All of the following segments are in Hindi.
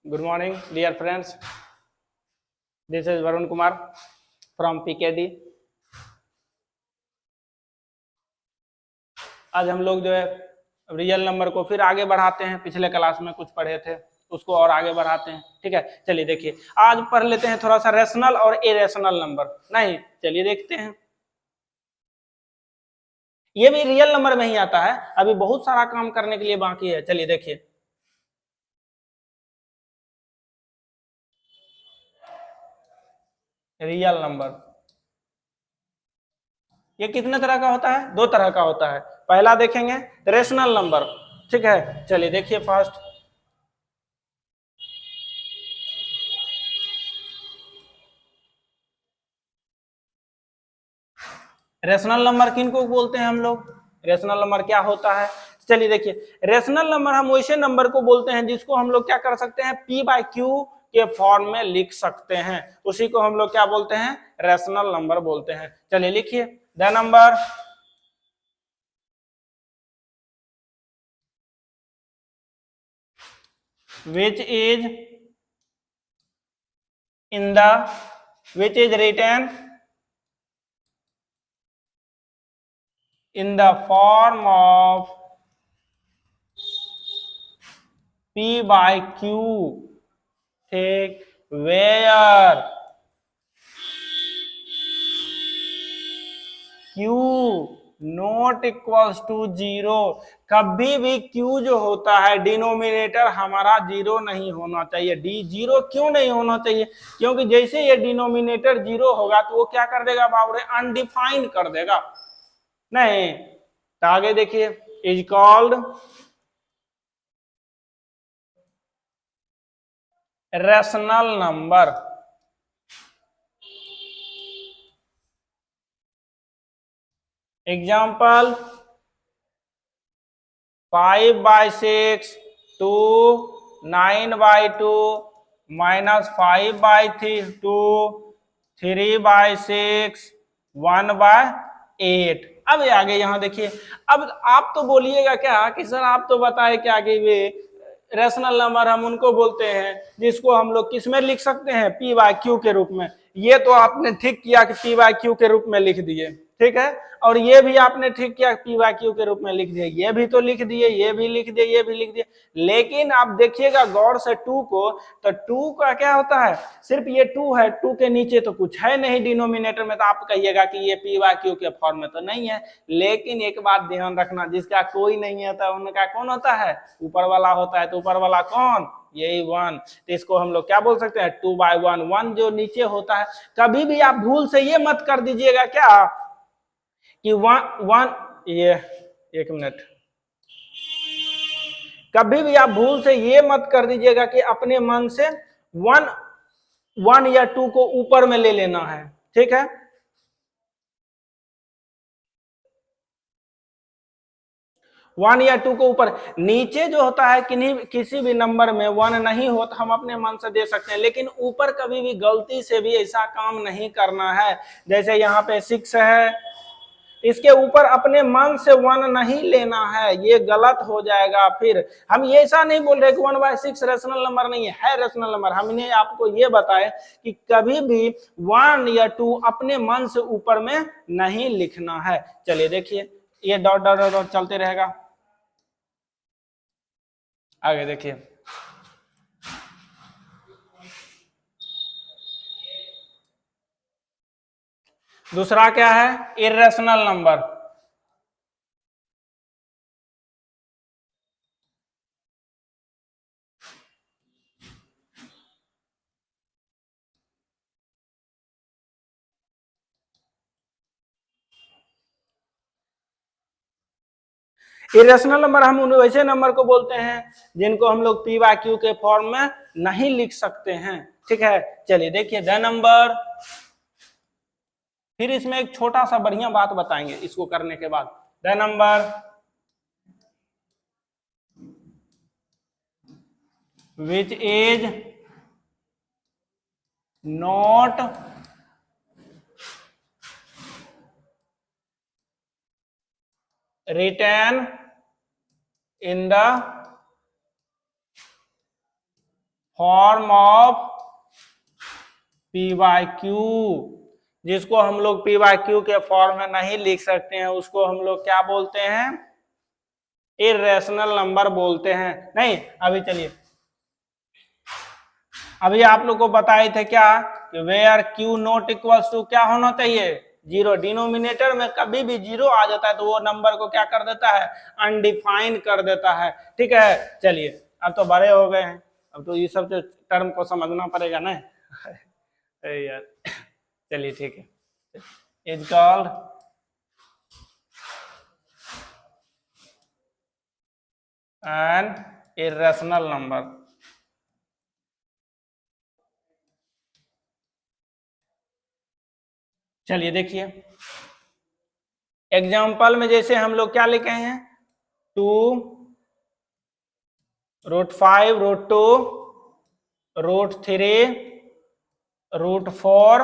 Good morning, dear friends. This is Varun Kumar from PKD. आज हम लोग जो है रियल नंबर को फिर आगे बढ़ाते हैं। पिछले क्लास में कुछ पढ़े थे उसको और आगे बढ़ाते हैं। ठीक है, चलिए देखिए आज पढ़ लेते हैं थोड़ा सा रेशनल और इरेशनल नंबर। नहीं, चलिए देखते हैं। ये भी रियल नंबर में ही आता है, अभी बहुत सारा काम करने के लिए बाकी है। चलिए देखिए, रियल नंबर ये कितने तरह का होता है? दो तरह का होता है। पहला देखेंगे रेशनल नंबर। ठीक है, चलिए देखिए फर्स्ट रेशनल नंबर किनको बोलते हैं हम लोग? रेशनल नंबर क्या होता है? चलिए देखिए, रेशनल नंबर हम वैसे नंबर को बोलते हैं जिसको हम लोग क्या कर सकते हैं, पी बाई क्यू के फॉर्म में लिख सकते हैं। उसी को हम लोग क्या बोलते हैं? रेशनल नंबर बोलते हैं। चलिए लिखिए the number which is which is written in the form of P by Q, ठीक, where Q not equals to zero. कभी भी Q जो होता है डिनोमिनेटर हमारा जीरो नहीं होना चाहिए। डी जीरो क्यों नहीं होना चाहिए? क्योंकि जैसे ये डिनोमिनेटर जीरो होगा तो वो क्या कर देगा बाबू, अनडिफाइंड कर देगा। नहीं तो आगे देखिए, is called rational number. Example 5/6 2 9/2 -5/2 3/6 1/8। अब आगे यहाँ देखिए, अब आप तो बोलिएगा क्या कि सर आप तो बताए क्या कि वे रेशनल नंबर हम उनको बोलते हैं जिसको हम लोग किस में लिख सकते हैं, पी बाई क्यू के रूप में। ये तो आपने ठीक किया कि पी बाई क्यू के रूप में लिख दिए, ठीक है। और ये भी आपने ठीक किया, पी बाई क्यू के रूप में लिख दिए। ये भी तो लिख दिए, ये भी लिख दिए, ये भी लिख दिए। लेकिन आप देखिएगा गौर से टू को, तो टू का क्या होता है, सिर्फ ये टू है, टू के नीचे तो कुछ है नहीं डिनोमिनेटर में। तो आप कहिएगा कि ये पी बाई क्यू के फॉर्म में तो नहीं है। लेकिन एक बात ध्यान रखना, जिसका कोई नहीं होता उनका कौन होता है, ऊपर वाला होता है। तो ऊपर वाला कौन, यही वन। तो इसको हम लोग क्या बोल सकते हैं, 2/1। वन जो नीचे होता है, कभी भी आप भूल से ये मत कर दीजिएगा क्या कि वन ये, एक मिनट, कभी भी आप भूल से ये मत कर दीजिएगा कि अपने मन से वन या टू को ऊपर में ले लेना है। ठीक है, वन या टू को ऊपर, नीचे जो होता है किसी भी नंबर में वन नहीं हो तो हम अपने मन से दे सकते हैं। लेकिन ऊपर कभी भी गलती से भी ऐसा काम नहीं करना है। जैसे यहाँ पे 6 है, इसके ऊपर अपने मन से वन नहीं लेना है, ये गलत हो जाएगा। फिर हम ये ऐसा नहीं बोल रहे कि 1/6 रेशनल नंबर नहीं है रेशनल नंबर। हमने आपको ये बताया कि कभी भी वन या टू अपने मन से ऊपर में नहीं लिखना है। चलिए देखिए, ये डॉट डॉट डॉट चलते रहेगा। आगे देखिए, दूसरा क्या है, इरेशनल नंबर। इरेशनल नंबर हम उन वैसे नंबर को बोलते हैं जिनको हम लोग पी बाई क्यू के फॉर्म में नहीं लिख सकते हैं। ठीक है, चलिए देखिए द नंबर। फिर इसमें एक छोटा सा बढ़िया बात बताएंगे इसको करने के बाद। The number which is not written in the form of P by Q, जिसको हम लोग पी बाय क्यू के फॉर्म में नहीं लिख सकते हैं उसको हम लोग क्या बोलते हैं, इरेशनल नंबर बोलते हैं। नहीं अभी चलिए, अभी आप लोग को बताए थे क्या कि where Q not equals to क्या होना चाहिए, जीरो। डिनोमिनेटर में कभी भी जीरो आ जाता है तो वो नंबर को क्या कर देता है, अनडिफाइन कर देता है। ठीक है चलिए, अब तो बड़े हो गए हैं, अब तो ये सब जो टर्म को समझना पड़ेगा ना। यार चलिए ठीक है, is called an irrational number. चलिए देखिए एग्जाम्पल में जैसे हम लोग क्या लिखे हैं, 2√5 √2 √3 √4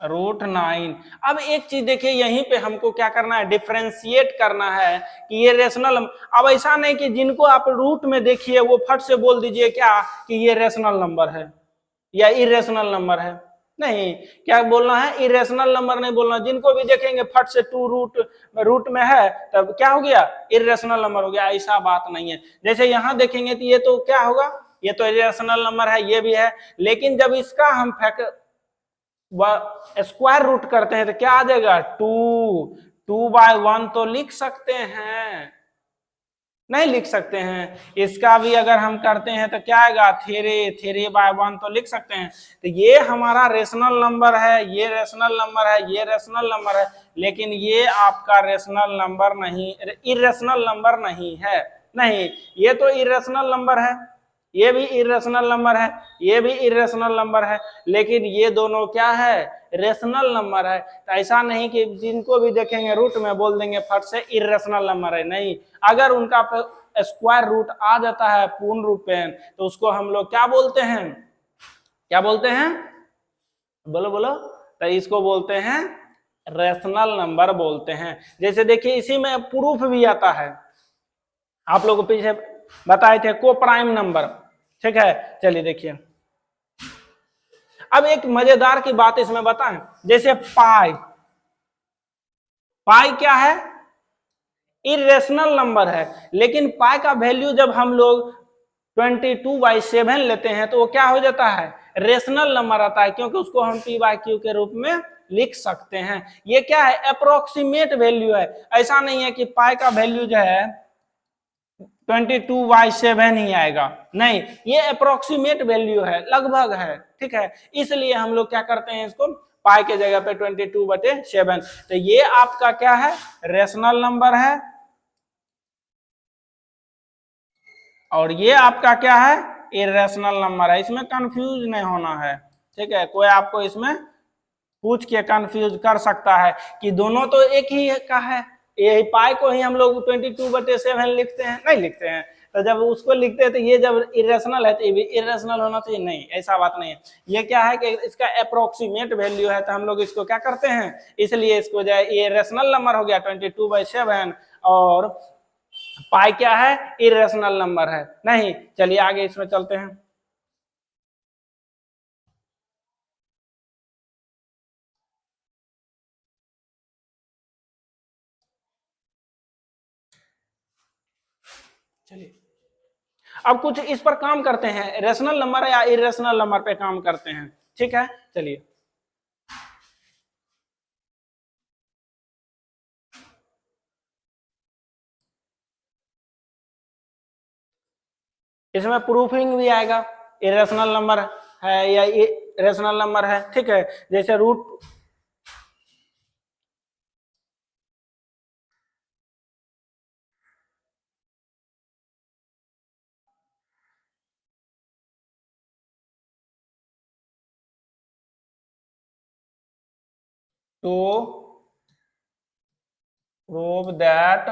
√9। अब एक चीज देखिए यहीं पे हमको क्या करना है, डिफरेंशिएट करना है कि ये रेशनल। अब ऐसा नहीं कि जिनको आप रूट में देखिए वो फट से बोल दीजिए क्या कि ये रेशनल नंबर है या इरेशनल नंबर है, नहीं। क्या बोलना है, इरेशनल नंबर नहीं बोलना। जिनको भी देखेंगे फट से टू रूट में है तब क्या हो गया, इरेशनल नंबर हो गया, ऐसा बात नहीं है। जैसे यहाँ देखेंगे तो ये तो क्या होगा, ये तो इरेशनल नंबर है, ये भी है। लेकिन जब इसका हम स्क्वायर रूट करते हैं तो क्या आ जाएगा, 2/1 तो लिख सकते हैं, नहीं लिख सकते हैं। इसका भी अगर हम करते हैं तो क्या आएगा, 3/1 तो लिख सकते हैं। तो ये हमारा रेशनल नंबर है, ये रेशनल नंबर है, ये रेशनल नंबर है, लेकिन ये आपका रेशनल नंबर नहीं, इरेशनल नंबर नहीं है। नहीं, ये तो इरेशनल नंबर है, ये भी इरेशनल नंबर है, ये भी इरेशनल नंबर है, लेकिन ये दोनों क्या है, रेशनल नंबर है। तो ऐसा नहीं कि जिनको भी देखेंगे रूट में बोल देंगे फट से इरेशनल नंबर है, नहीं। अगर उनका स्क्वायर रूट आ जाता है पूर्ण रूप में तो उसको हम लोग क्या बोलते हैं, क्या बोलते हैं, बोलो बोलो, तो इसको बोलते हैं रेशनल नंबर बोलते हैं। जैसे देखिए इसी में प्रूफ भी आता है, आप लोगों को पीछे बताए थे को प्राइम नंबर। ठीक है चलिए देखिए, अब एक मजेदार की बात इसमें बताएं, जैसे पाई, पाई क्या है, इरेशनल नंबर है, लेकिन पाई का वैल्यू जब हम लोग 22/7 लेते हैं तो वो क्या हो जाता है, रेशनल नंबर आता है, क्योंकि उसको हम p/q के रूप में लिख सकते हैं। ये क्या है, अप्रोक्सीमेट वैल्यू है। ऐसा नहीं है कि पाई का वैल्यू जो है 22/7 ही आएगा, नहीं, ये अप्रोक्सीमेट वैल्यू है, लगभग है। ठीक है, इसलिए हम लोग क्या करते हैं, इसको पाई के जगह पे 22/7। तो ये आपका क्या है, रेशनल नंबर है, और ये आपका क्या है, इरेशनल नंबर है। इसमें कंफ्यूज नहीं होना है। ठीक है, कोई आपको इसमें पूछ के कंफ्यूज कर सकता है कि दोनों तो एक ही का है, यही पाई को ही हम लोग 22/7 लिखते हैं, नहीं लिखते हैं। तो जब उसको लिखते हैं तो ये जब इरेशनल है तो ये भी इरेशनल होना चाहिए, नहीं, ऐसा बात नहीं है। ये क्या है कि इसका अप्रोक्सीमेट वैल्यू है, तो हम लोग इसको क्या करते हैं, इसलिए इसको जो है ये रेशनल नंबर हो गया 22/7, और पाई क्या है, इरेशनल नंबर है, नहीं। चलिए आगे इसमें चलते हैं। चलिए अब कुछ इस पर काम करते हैं, रेशनल नंबर या इरेशनल नंबर पे काम करते हैं। ठीक है चलिए, इसमें प्रूफिंग भी आएगा, इरेशनल नंबर है या रेशनल नंबर है। ठीक है, जैसे root to prove that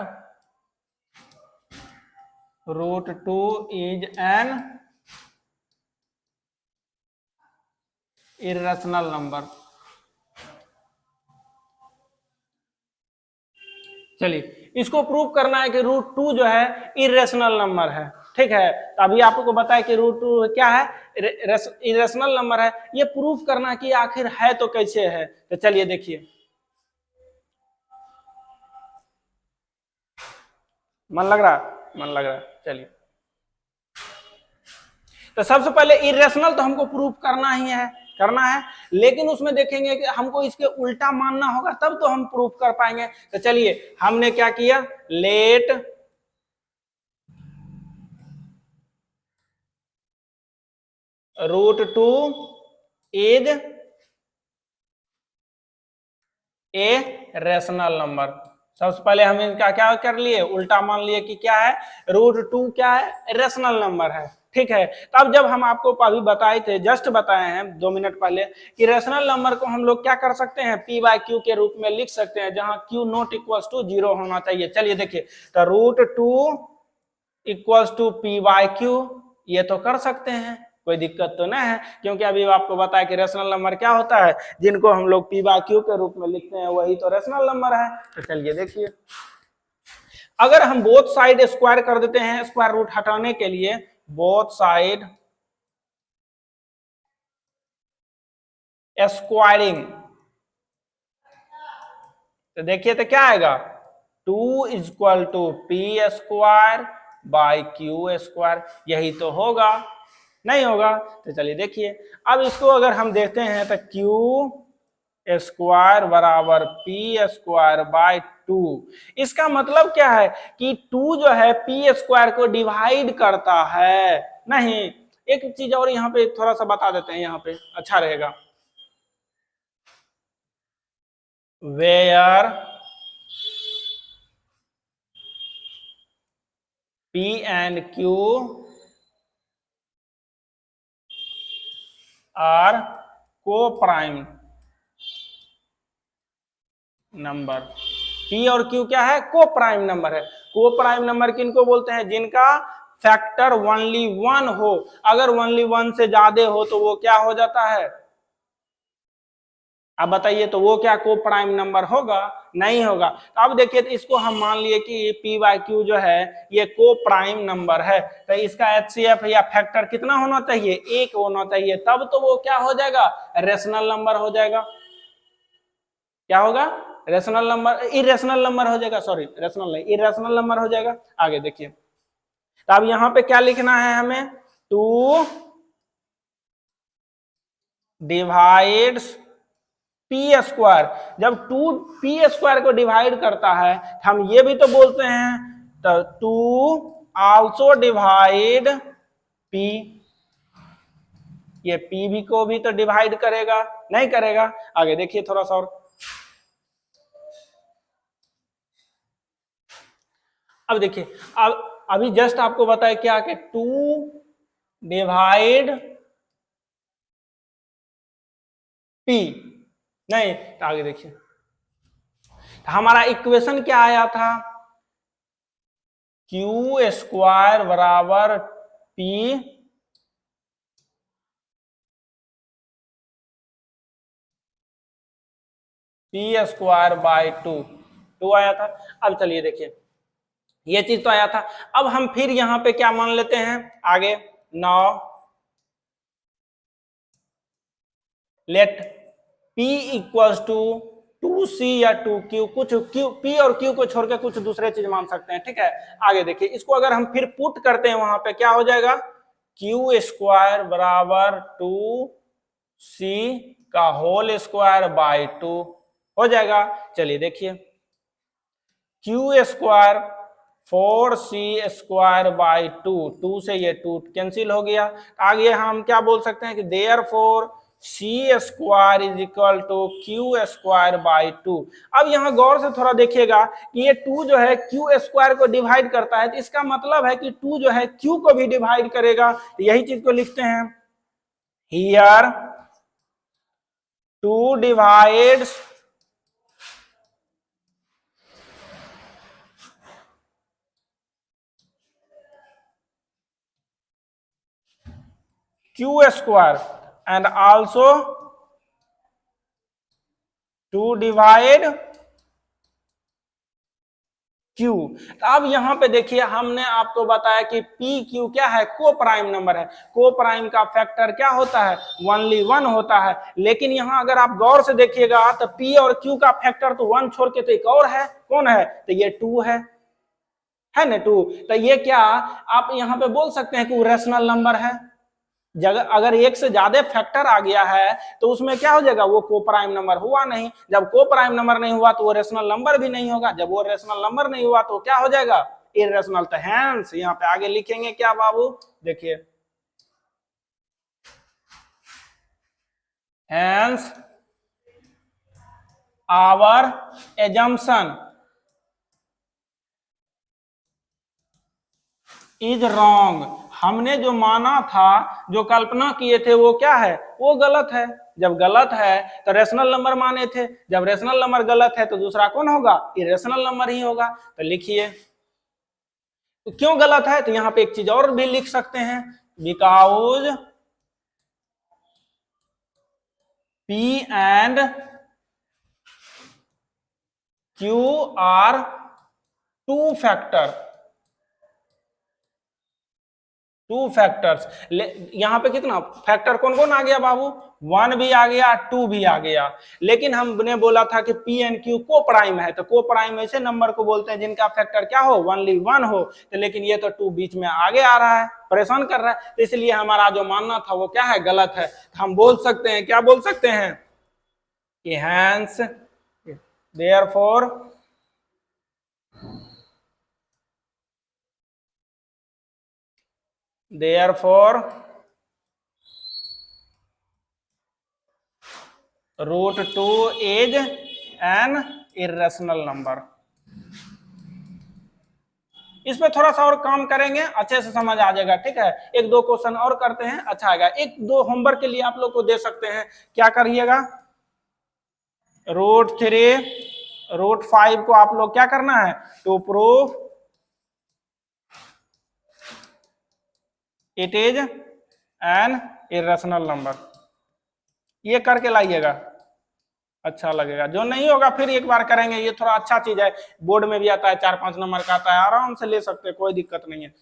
√2 is an irrational number. चलिए इसको प्रूव करना है कि √2 जो है इरेशनल नंबर है। ठीक है। तो अभी आपको बताया कि रूट टू क्या है, इरेशनल नंबर है। ये प्रूफ करना कि आखिर है तो कैसे है, तो चलिए देखिए। मन लग रहा, मन लग रहा, चलिए। तो सबसे पहले इरेशनल तो हमको प्रूफ करना ही है, करना है, लेकिन उसमें देखेंगे कि हमको इसके उल्टा मानना होगा तब तो हम प्रूफ कर पाएंगे। तो चलिए हमने क्या किया, let root two is a rational number. सबसे पहले हम इनका क्या कर लिए, उल्टा मान लिए कि क्या है, रूट टू क्या है, रेशनल नंबर है। ठीक है। तब जब हम आपको अभी बताए थे, जस्ट बताए हैं 2 मिनट पहले, कि रेशनल नंबर को हम लोग क्या कर सकते हैं, पी बाय क्यू के रूप में लिख सकते हैं, जहां क्यू नॉट इक्वल्स टू 0 होना चाहिए। चलिए देखिए, तो root two equals to P by Q, ये तो कर सकते हैं, कोई दिक्कत तो नहीं है, क्योंकि अभी आपको बताया कि रेशनल नंबर क्या होता है, जिनको हम लोग पी बाय क्यू के रूप में लिखते हैं वही तो रेशनल नंबर है। तो चलिए देखिए, अगर हम बोथ साइड स्क्वायर कर देते हैं, स्क्वायर रूट हटाने के लिए बोथ साइड स्क्वायरिंग, तो देखिए तो क्या आएगा, 2 equal to P square by Q square, यही तो होगा, नहीं होगा। तो चलिए देखिए, अब इसको अगर हम देखते हैं तो क्यू स्क्वायर बराबर पी स्क्वायर बाय 2, इसका मतलब क्या है कि 2 जो है पी स्क्वायर को डिवाइड करता है। नहीं, एक चीज और यहाँ पे थोड़ा सा बता देते हैं, यहाँ पे अच्छा रहेगा, where P and Q are co-prime number. P और Q क्या है, को प्राइम नंबर है। को प्राइम नंबर किनको बोलते हैं, जिनका फैक्टर ओनली 1 हो, अगर ओनली 1 से ज्यादा हो तो वो क्या हो जाता है, अब बताइए, तो वो क्या को प्राइम नंबर होगा, नहीं होगा। तो अब देखिए, तो इसको हम मान लिए कि पी बाई क्यू जो है ये को प्राइम नंबर है, तो इसका एचसीएफ या फैक्टर कितना होना चाहिए, 1 होना चाहिए, तब तो वो क्या हो जाएगा, रेशनल नंबर हो जाएगा। क्या होगा, रेशनल नंबर, इरेशनल नंबर हो जाएगा, सॉरी रेशनल नहीं, इरेशनल नंबर हो जाएगा। आगे देखिए, तो अब यहाँ पे क्या लिखना है हमें, 2 डिवाइड्स पी स्क्वायर, जब 2 पी स्क्वायर को डिवाइड करता है, हम ये भी तो बोलते हैं, तो 2 आल्सो डिवाइड पी, ये पी भी को भी तो डिवाइड करेगा, नहीं करेगा। आगे देखिए थोड़ा सा और, अब देखिए, अब अभी जस्ट आपको बताया क्या कि 2 डिवाइड पी, नहीं, तो आगे देखिए, हमारा इक्वेशन क्या आया था, क्यू स्क्वायर बराबर पी पी स्क्वायर बाई 2 आया था। अब चलिए देखिए, ये चीज तो आया था। अब हम फिर यहां पे क्या मान लेते हैं आगे, now let P equals to 2C या 2Q, कुछ Q, P और Q को छोड़ के कुछ दूसरे चीज मान सकते हैं, ठीक है। आगे देखिए, इसको अगर हम फिर पुट करते हैं वहां पे, क्या हो जाएगा, Q स्क्वायर बराबर 2C का होल स्क्वायर बाई 2 हो जाएगा। चलिए देखिए, Q square 4C square by 2 से ये 2 कैंसिल हो गया। आगे हम क्या बोल सकते हैं कि therefore C square is equal to Q square by 2। अब यहाँ गौर से थोड़ा देखिएगा कि ये 2 जो है Q स्क्वायर को डिवाइड करता है, तो इसका मतलब है कि 2 जो है Q को भी डिवाइड करेगा। तो यही चीज को लिखते हैं, here 2 divides Q square and also 2 divide Q. अब यहाँ पे देखिए हमने आपको बताया कि पी क्यू क्या है, को प्राइम नंबर है। को प्राइम का फैक्टर क्या होता है, ओनली 1 होता है। लेकिन यहाँ अगर आप गौर से देखिएगा तो पी और क्यू का फैक्टर तो 1 छोड़ के तो एक और है, कौन है, तो ये 2 है ना 2। तो ये क्या आप यहाँ पे बोल सकते हैं कि वो रेशनल नंबर है। अगर एक से ज्यादा फैक्टर आ गया है तो उसमें क्या हो जाएगा, वो को प्राइम नंबर हुआ नहीं। जब को प्राइम नंबर नहीं हुआ तो वो रेशनल नंबर भी नहीं होगा। जब वो रेशनल नंबर नहीं हुआ तो क्या हो जाएगा, इरेशनल। तो हैंस यहाँ पे आगे लिखेंगे क्या बाबू, देखिए hence our assumption is wrong. हमने जो माना था, जो कल्पना किए थे वो क्या है, वो गलत है। जब गलत है तो रेशनल नंबर माने थे, जब रेशनल नंबर गलत है तो दूसरा कौन होगा, इरेशनल नंबर ही होगा। तो लिखिए तो क्यों गलत है, तो यहाँ पे एक चीज और भी लिख सकते हैं, because P and Q are two factors. यहाँ पे कितना फैक्टर कौन कौन आ गया बाबू, 1 भी आ गया, 2 भी आ गया। लेकिन हमने बोला था कि P एंड Q को प्राइम है, तो को प्राइम ऐसे नंबर को बोलते हैं जिनका फैक्टर क्या हो, ओनली 1 हो। तो लेकिन ये तो 2 बीच में आगे आ रहा है, परेशान कर रहा है, तो इसलिए हमारा जो मानना था वो क्या है, गलत है। तो हम बोल सकते हैं, क्या बोल सकते हैं कि hence therefore √2 is an irrational number। इस पे थोड़ा सा और काम करेंगे, अच्छे से समझ आ जाएगा, ठीक है। एक दो क्वेश्चन और करते हैं, अच्छा आएगा। एक दो होमवर्क के लिए आप लोग को दे सकते हैं, क्या करिएगा, √3 √5 को आप लोग क्या करना है, to prove it is an irrational number, ये करके लाइएगा, अच्छा लगेगा। जो नहीं होगा फिर एक बार करेंगे, ये थोड़ा अच्छा चीज है, बोर्ड में भी आता है, 4-5 नंबर का आता है, आराम से ले सकते हैं, कोई दिक्कत नहीं है।